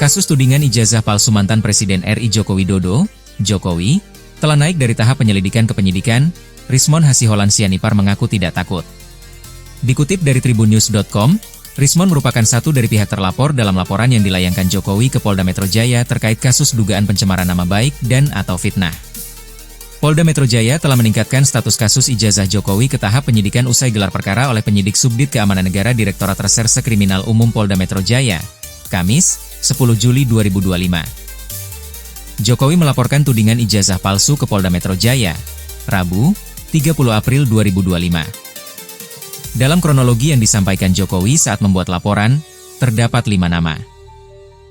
Kasus tudingan ijazah palsu mantan Presiden RI Joko Widodo, Jokowi, telah naik dari tahap penyelidikan ke penyidikan. Rismon Hasiholan Sianipar mengaku tidak takut. Dikutip dari tribunnews.com, Rismon merupakan satu dari pihak terlapor dalam laporan yang dilayangkan Jokowi ke Polda Metro Jaya terkait kasus dugaan pencemaran nama baik dan atau fitnah. Polda Metro Jaya telah meningkatkan status kasus ijazah Jokowi ke tahap penyidikan usai gelar perkara oleh penyidik Subdit Keamanan Negara Direktorat Reserse Kriminal Umum Polda Metro Jaya, Kamis, 10 Juli 2025. Jokowi melaporkan tudingan ijazah palsu ke Polda Metro Jaya, Rabu, 30 April 2025. Dalam kronologi yang disampaikan Jokowi saat membuat laporan, terdapat 5 nama.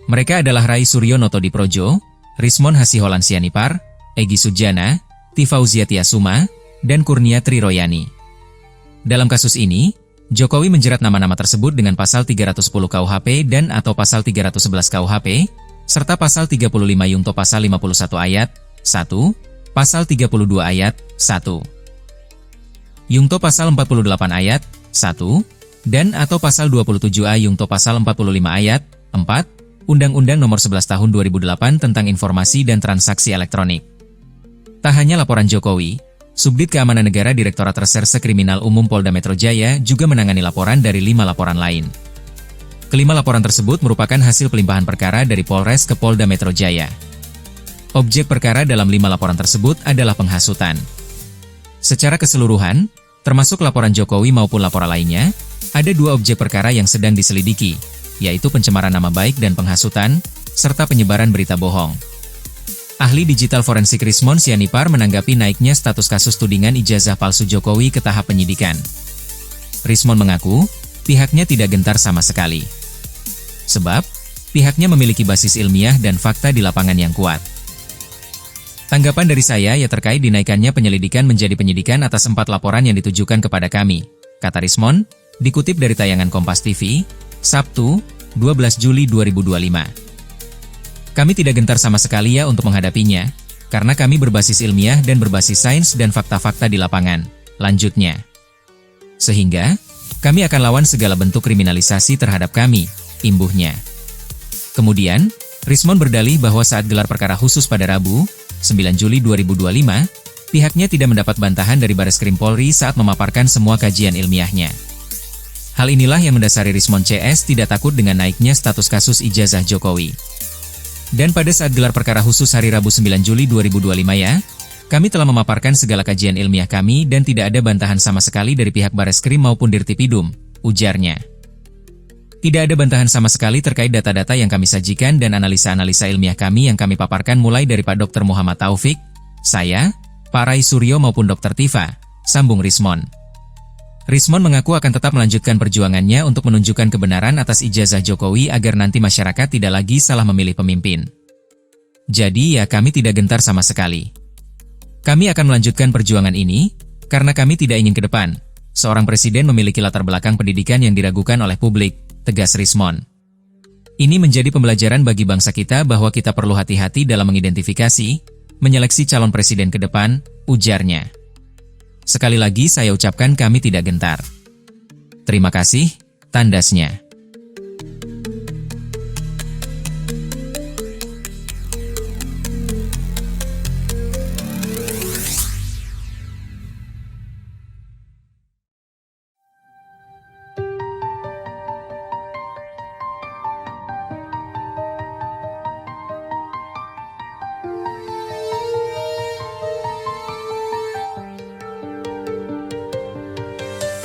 Mereka adalah Rai Suryo Notodiprojo, Rismon Hasiholan Sianipar, Egy Sujana, Tifauzia Tiasuma, dan Kurnia Triroyani. Dalam kasus ini, Jokowi menjerat nama-nama tersebut dengan pasal 310 KUHP dan atau pasal 311 KUHP, serta pasal 35 Yungto pasal 51 ayat 1, pasal 32 ayat 1. Yungto pasal 48 ayat 1, dan atau pasal 27A Yungto pasal 45 ayat 4, Undang-Undang Nomor 11 Tahun 2008 tentang Informasi dan Transaksi Elektronik. Tak hanya laporan Jokowi, Subdit Keamanan Negara Direktorat Reserse Kriminal Umum Polda Metro Jaya juga menangani laporan dari 5 laporan lain. Kelima laporan tersebut merupakan hasil pelimpahan perkara dari Polres ke Polda Metro Jaya. Objek perkara dalam 5 laporan tersebut adalah penghasutan. Secara keseluruhan, termasuk laporan Jokowi maupun laporan lainnya, ada 2 objek perkara yang sedang diselidiki, yaitu pencemaran nama baik dan penghasutan, serta penyebaran berita bohong. Ahli digital forensik Rismon Sianipar menanggapi naiknya status kasus tudingan ijazah palsu Jokowi ke tahap penyidikan. Rismon mengaku, pihaknya tidak gentar sama sekali. Sebab, pihaknya memiliki basis ilmiah dan fakta di lapangan yang kuat. Tanggapan dari saya ya terkait dinaikannya penyelidikan menjadi penyidikan atas 4 laporan yang ditujukan kepada kami, kata Rismon, dikutip dari tayangan Kompas TV, Sabtu, 12 Juli 2025. Kami tidak gentar sama sekali ya untuk menghadapinya, karena kami berbasis ilmiah dan berbasis sains dan fakta-fakta di lapangan, lanjutnya. Sehingga, kami akan lawan segala bentuk kriminalisasi terhadap kami, imbuhnya. Kemudian, Rismon berdalih bahwa saat gelar perkara khusus pada Rabu, 9 Juli 2025, pihaknya tidak mendapat bantahan dari Bareskrim Polri saat memaparkan semua kajian ilmiahnya. Hal inilah yang mendasari Rismon CS tidak takut dengan naiknya status kasus ijazah Jokowi. Dan pada saat gelar perkara khusus hari Rabu 9 Juli 2025 ya, kami telah memaparkan segala kajian ilmiah kami dan tidak ada bantahan sama sekali dari pihak Bareskrim maupun Dirtipidum, ujarnya. Tidak ada bantahan sama sekali terkait data-data yang kami sajikan dan analisa-analisa ilmiah kami yang kami paparkan mulai dari Pak Dr. Muhammad Taufik, saya, Pak Rai Suryo maupun Dr. Tifa, sambung Rismon. Rismon mengaku akan tetap melanjutkan perjuangannya untuk menunjukkan kebenaran atas ijazah Jokowi agar nanti masyarakat tidak lagi salah memilih pemimpin. Jadi ya kami tidak gentar sama sekali. Kami akan melanjutkan perjuangan ini, karena kami tidak ingin ke depan seorang presiden memiliki latar belakang pendidikan yang diragukan oleh publik, tegas Rismon. Ini menjadi pembelajaran bagi bangsa kita bahwa kita perlu hati-hati dalam mengidentifikasi, menyeleksi calon presiden ke depan, ujarnya. Sekali lagi saya ucapkan kami tidak gentar. Terima kasih, tandasnya.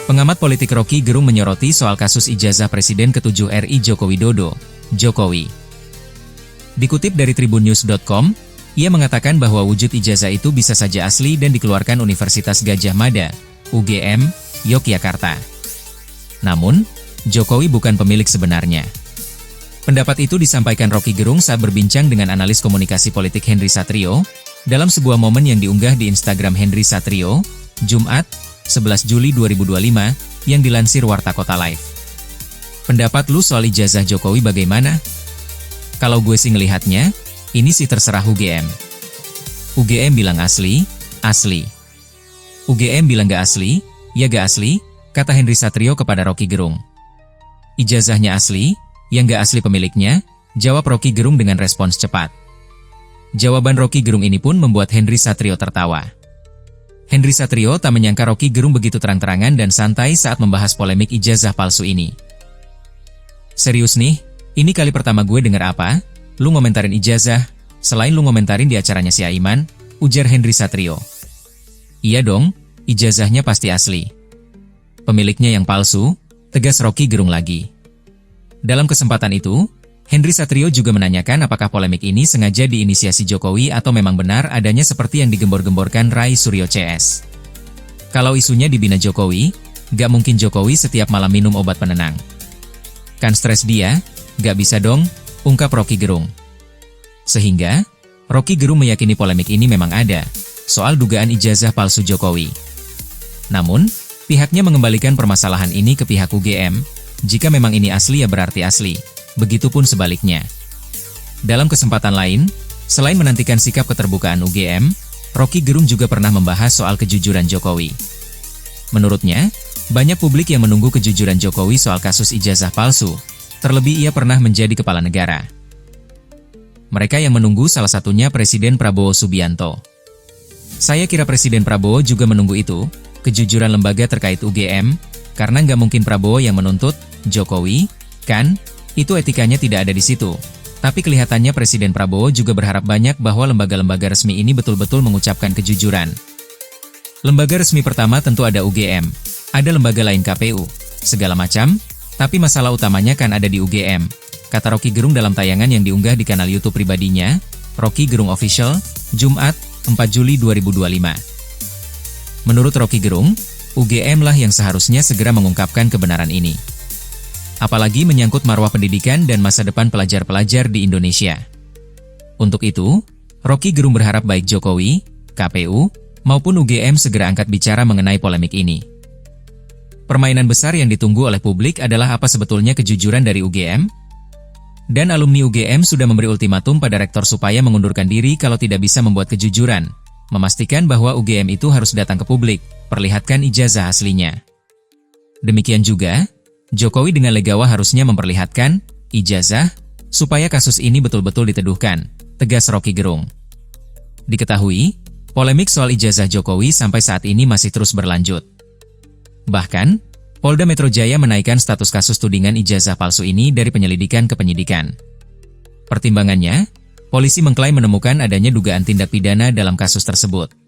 Pengamat politik Rocky Gerung menyoroti soal kasus ijazah Presiden ke-7 RI Joko Widodo, Jokowi. Dikutip dari tribunnews.com, ia mengatakan bahwa wujud ijazah itu bisa saja asli dan dikeluarkan Universitas Gadjah Mada, UGM, Yogyakarta. Namun, Jokowi bukan pemilik sebenarnya. Pendapat itu disampaikan Rocky Gerung saat berbincang dengan analis komunikasi politik Henry Satrio, dalam sebuah momen yang diunggah di Instagram Henry Satrio, Jumat, 11 Juli 2025, yang dilansir Warta Kota Live. Pendapat lu soal ijazah Jokowi bagaimana? Kalau gue sih ngelihatnya, ini sih terserah UGM. UGM bilang asli, asli. UGM bilang gak asli, ya gak asli, kata Henry Satrio kepada Rocky Gerung. Ijazahnya asli, yang gak asli pemiliknya, Jawab Rocky Gerung dengan respons cepat. Jawaban Rocky Gerung ini pun membuat Henry Satrio tertawa. Henry Satrio tak menyangka Rocky Gerung begitu terang-terangan dan santai saat membahas polemik ijazah palsu ini. Serius nih, ini kali pertama gue denger apa? Lu ngomentarin ijazah, selain lu ngomentarin di acaranya si Aiman, ujar Henry Satrio. Iya dong, ijazahnya pasti asli. Pemiliknya yang palsu, tegas Rocky Gerung lagi. Dalam kesempatan itu, Henry Satrio juga menanyakan apakah polemik ini sengaja diinisiasi Jokowi atau memang benar adanya seperti yang digembor-gemborkan Rai Suryo CS. Kalau isunya dibina Jokowi, gak mungkin Jokowi setiap malam minum obat penenang. Kan stres dia, gak bisa dong, ungkap Rocky Gerung. Sehingga, Rocky Gerung meyakini polemik ini memang ada, soal dugaan ijazah palsu Jokowi. Namun, pihaknya mengembalikan permasalahan ini ke pihak UGM, jika memang ini asli ya berarti asli. Begitupun sebaliknya. Dalam kesempatan lain, selain menantikan sikap keterbukaan UGM, Rocky Gerung juga pernah membahas soal kejujuran Jokowi. Menurutnya, banyak publik yang menunggu kejujuran Jokowi soal kasus ijazah palsu, terlebih ia pernah menjadi kepala negara. Mereka yang menunggu salah satunya Presiden Prabowo Subianto. Saya kira Presiden Prabowo juga menunggu itu, kejujuran lembaga terkait UGM, karena nggak mungkin Prabowo yang menuntut Jokowi, kan? Itu etikanya tidak ada di situ. Tapi kelihatannya Presiden Prabowo juga berharap banyak bahwa lembaga-lembaga resmi ini betul-betul mengucapkan kejujuran. Lembaga resmi pertama tentu ada UGM, ada lembaga lain KPU, segala macam, tapi masalah utamanya kan ada di UGM, kata Rocky Gerung dalam tayangan yang diunggah di kanal YouTube pribadinya, Rocky Gerung Official, Jumat, 4 Juli 2025. Menurut Rocky Gerung, UGM lah yang seharusnya segera mengungkapkan kebenaran ini. Apalagi menyangkut marwah pendidikan dan masa depan pelajar-pelajar di Indonesia. Untuk itu, Rocky Gerung berharap baik Jokowi, KPU, maupun UGM segera angkat bicara mengenai polemik ini. Permainan besar yang ditunggu oleh publik adalah apa sebetulnya kejujuran dari UGM? Dan alumni UGM sudah memberi ultimatum pada rektor supaya mengundurkan diri kalau tidak bisa membuat kejujuran, memastikan bahwa UGM itu harus datang ke publik, perlihatkan ijazah aslinya. Demikian juga, Jokowi dengan legawa harusnya memperlihatkan ijazah, supaya kasus ini betul-betul diteduhkan, tegas Rocky Gerung. Diketahui, polemik soal ijazah Jokowi sampai saat ini masih terus berlanjut. Bahkan, Polda Metro Jaya menaikkan status kasus tudingan ijazah palsu ini dari penyelidikan ke penyidikan. Pertimbangannya, polisi mengklaim menemukan adanya dugaan tindak pidana dalam kasus tersebut.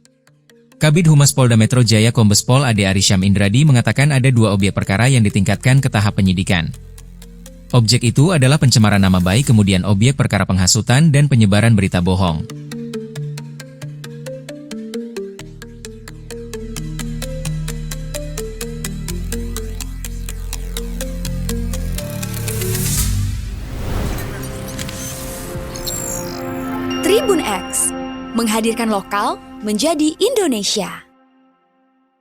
Kabid Humas Polda Metro Jaya Kombes Pol Ade Arysyam Indradi mengatakan ada 2 objek perkara yang ditingkatkan ke tahap penyidikan. Objek itu adalah pencemaran nama baik, kemudian objek perkara penghasutan dan penyebaran berita bohong. Tribun X menghadirkan lokal menjadi Indonesia.